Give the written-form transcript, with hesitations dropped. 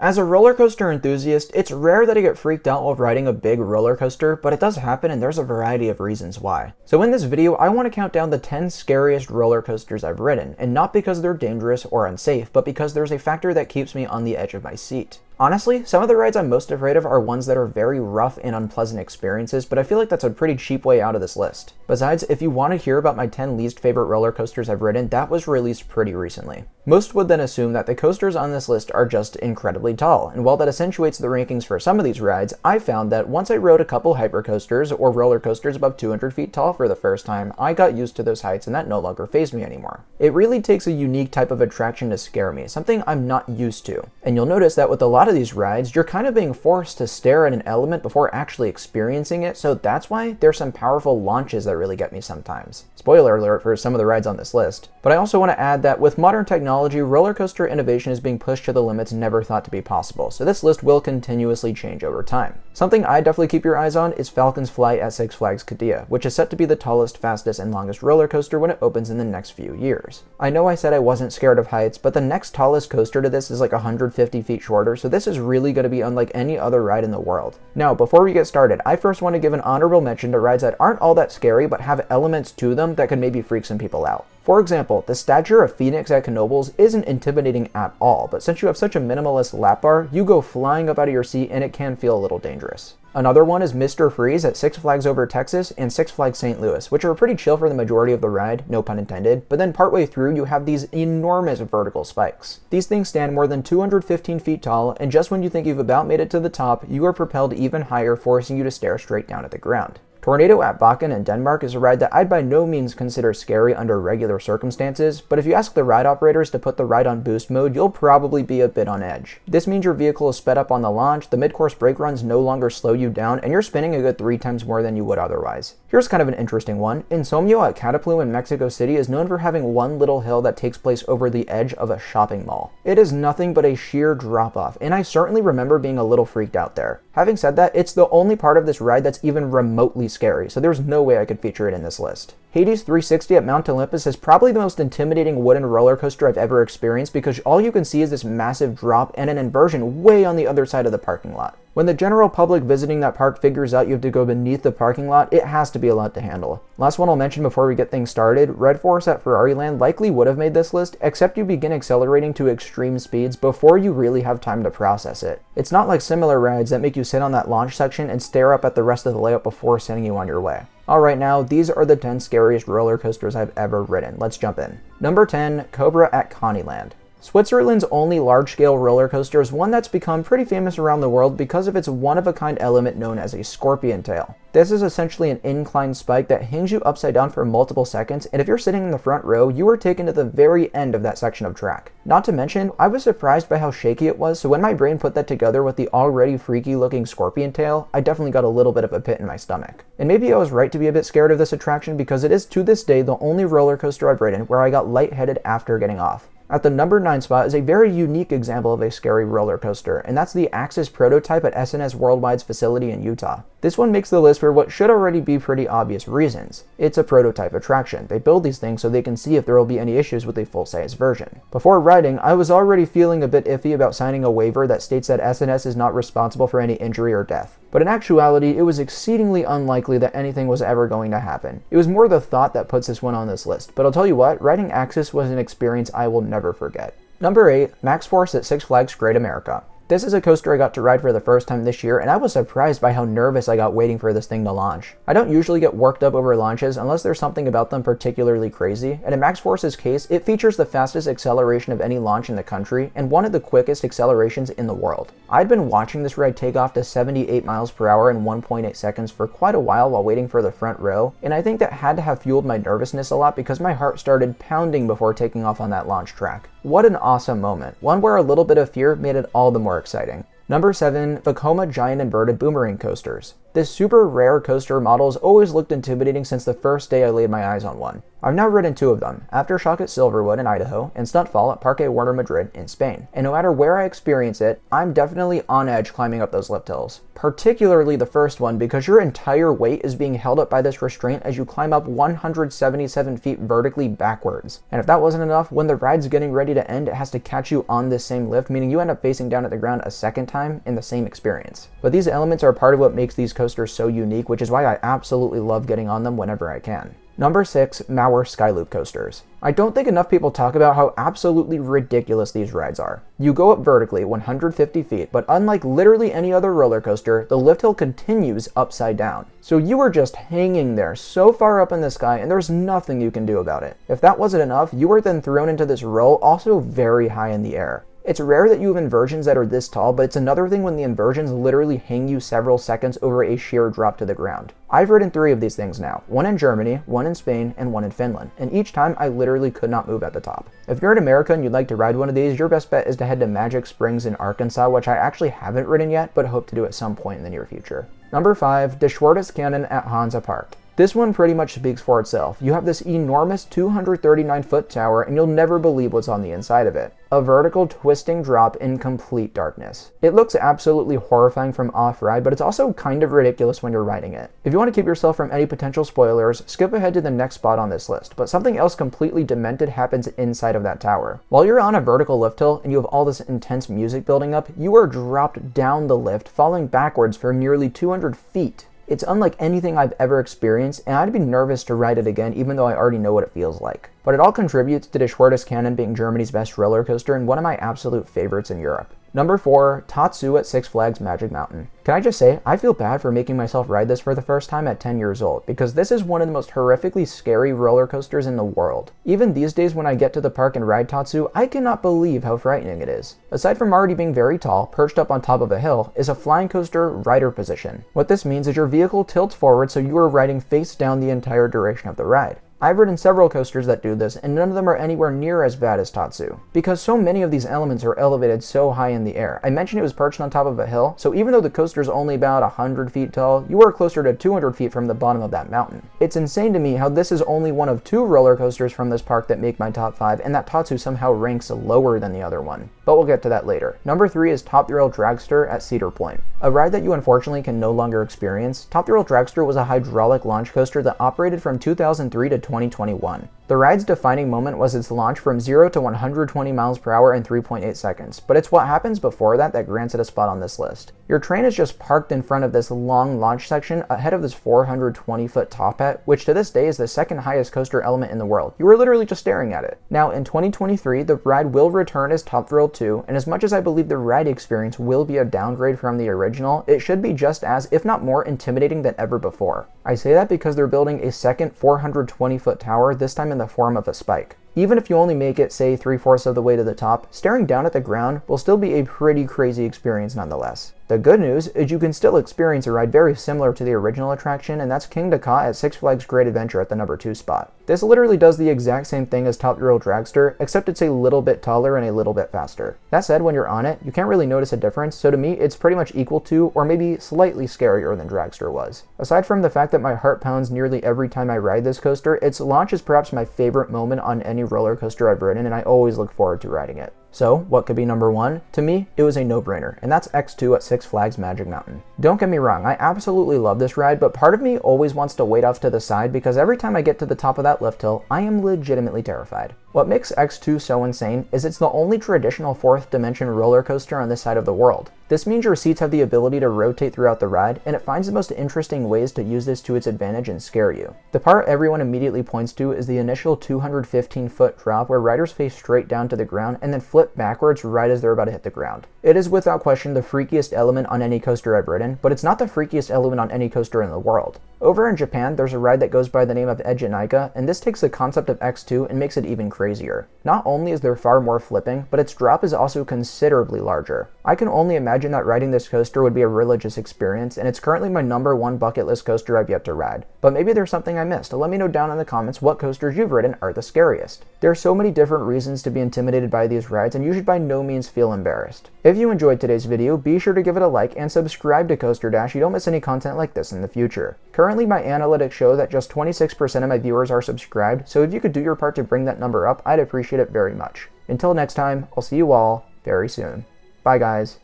As a roller coaster enthusiast, it's rare that I get freaked out while riding a big roller coaster, but it does happen and there's a variety of reasons why. So in this video, I want to count down the 10 scariest roller coasters I've ridden, and not because they're dangerous or unsafe, but because there's a factor that keeps me on the edge of my seat. Honestly, some of the rides I'm most afraid of are ones that are very rough and unpleasant experiences, but I feel like that's a pretty cheap way out of this list. Besides, if you want to hear about my 10 least favorite roller coasters I've ridden, that was released pretty recently. Most would then assume that the coasters on this list are just incredibly tall, and while that accentuates the rankings for some of these rides, I found that once I rode a couple hypercoasters or roller coasters above 200 feet tall for the first time, I got used to those heights and that no longer fazed me anymore. It really takes a unique type of attraction to scare me, something I'm not used to. And you'll notice that with a lot of these rides, you're kind of being forced to stare at an element before actually experiencing it, so that's why there's some powerful launches that really get me sometimes. Spoiler alert for some of the rides on this list. But I also want to add that with modern technology, roller coaster innovation is being pushed to the limits never thought to be possible, so this list will continuously change over time. Something I definitely keep your eyes on is Falcon's Flight at Six Flags Qiddiya, which is set to be the tallest, fastest, and longest roller coaster when it opens in the next few years. I know I said I wasn't scared of heights, but the next tallest coaster to this is like 150 feet shorter, so this is really going to be unlike any other ride in the world. Now, before we get started, I first want to give an honorable mention to rides that aren't all that scary but have elements to them that could maybe freak some people out. For example, the statue of Phoenix at Knoebels isn't intimidating at all, but since you have such a minimalist lap bar, you go flying up out of your seat and it can feel a little dangerous. Another one is Mr. Freeze at Six Flags Over Texas and Six Flags St. Louis, which are pretty chill for the majority of the ride, no pun intended, but then partway through you have these enormous vertical spikes. These things stand more than 215 feet tall, and just when you think you've about made it to the top, you are propelled even higher, forcing you to stare straight down at the ground. Tornado at Bakken in Denmark is a ride that I'd by no means consider scary under regular circumstances, but if you ask the ride operators to put the ride on boost mode, you'll probably be a bit on edge. This means your vehicle is sped up on the launch, the mid-course brake runs no longer slow you down, and you're spinning a good 3 times more than you would otherwise. Here's kind of an interesting one. Insomnia at Cataplu in Mexico City is known for having one little hill that takes place over the edge of a shopping mall. It is nothing but a sheer drop-off, and I certainly remember being a little freaked out there. Having said that, it's the only part of this ride that's even remotely scary, so there's no way I could feature it in this list. Hades 360 at Mount Olympus is probably the most intimidating wooden roller coaster I've ever experienced because all you can see is this massive drop and an inversion way on the other side of the parking lot. When the general public visiting that park figures out you have to go beneath the parking lot, it has to be a lot to handle. Last one I'll mention before we get things started, Red Force at Ferrari Land likely would have made this list, except you begin accelerating to extreme speeds before you really have time to process it. It's not like similar rides that make you sit on that launch section and stare up at the rest of the layout before sending you on your way. Alright, now these are the 10 scariest roller coasters I've ever ridden. Let's jump in. Number 10, Cobra at Connieland. Switzerland's only large-scale roller coaster is one that's become pretty famous around the world because of its one-of-a-kind element known as a scorpion tail. This is essentially an inclined spike that hangs you upside down for multiple seconds, and if you're sitting in the front row, you are taken to the very end of that section of track. Not to mention, I was surprised by how shaky it was, so when my brain put that together with the already freaky-looking scorpion tail, I definitely got a little bit of a pit in my stomach. And maybe I was right to be a bit scared of this attraction because it is to this day the only roller coaster I've ridden where I got lightheaded after getting off. At the number 9 spot is a very unique example of a scary roller coaster, and that's the Axis prototype at SNS Worldwide's facility in Utah. This one makes the list for what should already be pretty obvious reasons. It's a prototype attraction. They build these things so they can see if there will be any issues with a full-size version. Before riding, I was already feeling a bit iffy about signing a waiver that states that SNS is not responsible for any injury or death. But in actuality, it was exceedingly unlikely that anything was ever going to happen. It was more the thought that puts this one on this list, but I'll tell you what, riding Axis was an experience I will never forget. Number 8, Max Force at Six Flags Great America. This is a coaster I got to ride for the first time this year, and I was surprised by how nervous I got waiting for this thing to launch. I don't usually get worked up over launches unless there's something about them particularly crazy, and in Max Force's case, it features the fastest acceleration of any launch in the country and one of the quickest accelerations in the world. I'd been watching this ride take off to 78 miles per hour in 1.8 seconds for quite a while waiting for the front row, and I think that had to have fueled my nervousness a lot because my heart started pounding before taking off on that launch track. What an awesome moment, one where a little bit of fear made it all the more exciting. Number 7, Theom Giant inverted boomerang coasters. This super rare coaster model has always looked intimidating since the first day I laid my eyes on one. I've now ridden 2 of them, Aftershock at Silverwood in Idaho and Stuntfall at Parque Warner Madrid in Spain, and no matter where I experience it, I'm definitely on edge climbing up those lift hills. Particularly the first one, because your entire weight is being held up by this restraint as you climb up 177 feet vertically backwards. And if that wasn't enough, when the ride's getting ready to end, it has to catch you on this same lift, meaning you end up facing down at the ground a second time in the same experience. But these elements are part of what makes these coasters so unique, which is why I absolutely love getting on them whenever I can. Number 6, Mauer Skyloop coasters. I don't think enough people talk about how absolutely ridiculous these rides are. You go up vertically 150 feet, but unlike literally any other roller coaster, the lift hill continues upside down. So you are just hanging there so far up in the sky and there's nothing you can do about it. If that wasn't enough, you are then thrown into this roll also very high in the air. It's rare that you have inversions that are this tall, but it's another thing when the inversions literally hang you several seconds over a sheer drop to the ground. I've ridden 3 of these things now, one in Germany, one in Spain, and one in Finland, and each time I literally could not move at the top. If you're in America and you'd like to ride one of these, your best bet is to head to Magic Springs in Arkansas, which I actually haven't ridden yet, but hope to do at some point in the near future. Number 5, Theus Cannon at Hansa Park. This one pretty much speaks for itself. You have this enormous 239-foot tower and you'll never believe what's on the inside of it. A vertical twisting drop in complete darkness. It looks absolutely horrifying from off-ride, but it's also kind of ridiculous when you're riding it. If you want to keep yourself from any potential spoilers, skip ahead to the next spot on this list, but something else completely demented happens inside of that tower. While you're on a vertical lift hill and you have all this intense music building up, you are dropped down the lift, falling backwards for nearly 200 feet. It's unlike anything I've ever experienced, and I'd be nervous to ride it again even though I already know what it feels like. But it all contributes to Theus Cannon being Germany's best roller coaster and one of my absolute favorites in Europe. Number 4, Tatsu at Six Flags Magic Mountain. Can I just say, I feel bad for making myself ride this for the first time at 10 years old, because this is one of the most horrifically scary roller coasters in the world. Even these days when I get to the park and ride Tatsu, I cannot believe how frightening it is. Aside from already being very tall, perched up on top of a hill, is a flying coaster rider position. What this means is your vehicle tilts forward so you are riding face down the entire duration of the ride. I've ridden several coasters that do this, and none of them are anywhere near as bad as Tatsu, because so many of these elements are elevated so high in the air. I mentioned it was perched on top of a hill, so even though the coaster is only about 100 feet tall, you are closer to 200 feet from the bottom of that mountain. It's insane to me how this is only one of 2 roller coasters from this park that make my top 5, and that Tatsu somehow ranks lower than the other one. But we'll get to that later. Number 3 is Top Thrill Dragster at Cedar Point. A ride that you unfortunately can no longer experience, Top Thrill Dragster was a hydraulic launch coaster that operated from 2003 to 2021. The ride's defining moment was its launch from 0 to 120 miles per hour in 3.8 seconds, but it's what happens before that that grants it a spot on this list. Your train is just parked in front of this long launch section ahead of this 420-foot top hat, which to this day is the second highest coaster element in the world. You are literally just staring at it. Now, in 2023, the ride will return as Top Thrill 2, and as much as I believe the ride experience will be a downgrade from the original, it should be just as, if not more, intimidating than ever before. I say that because they're building a second 420-foot tower, this time in the form of a spike. Even if you only make it, say, 3/4 of the way to the top, staring down at the ground will still be a pretty crazy experience nonetheless. The good news is you can still experience a ride very similar to the original attraction, and that's King Ka at Six Flags Great Adventure at the number 2 spot. This literally does the exact same thing as Top Thrill Dragster, except it's a little bit taller and a little bit faster. That said, when you're on it, you can't really notice a difference, so to me, it's pretty much equal to, or maybe slightly scarier than Dragster was. Aside from the fact that my heart pounds nearly every time I ride this coaster, its launch is perhaps my favorite moment on any roller coaster I've ridden, and I always look forward to riding it. So, what could be number 1? To me, it was a no-brainer, and that's X2 at Six Flags Magic Mountain. Don't get me wrong, I absolutely love this ride, but part of me always wants to wait off to the side because every time I get to the top of that lift hill, I am legitimately terrified. What makes X2 so insane is it's the only traditional 4th dimension roller coaster on this side of the world. This means your seats have the ability to rotate throughout the ride, and it finds the most interesting ways to use this to its advantage and scare you. The part everyone immediately points to is the initial 215-foot drop where riders face straight down to the ground and then flip backwards right as they're about to hit the ground. It is without question the freakiest element on any coaster I've ridden, but it's not the freakiest element on any coaster in the world. Over in Japan, there's a ride that goes by the name of Ejinaika, and this takes the concept of X2 and makes it even crazier. Not only is there far more flipping, but its drop is also considerably larger. I can only imagine that riding this coaster would be a religious experience, and it's currently my number 1 bucket list coaster I've yet to ride. But maybe there's something I missed. Let me know down in the comments what coasters you've ridden are the scariest. There are so many different reasons to be intimidated by these rides, and you should by no means feel embarrassed. If you enjoyed today's video, be sure to give it a like and subscribe to Coaster Dash so you don't miss any content like this in the future. Currently, my analytics show that just 26% of my viewers are subscribed, so if you could do your part to bring that number up, I'd appreciate it very much. Until next time, I'll see you all very soon. Bye guys.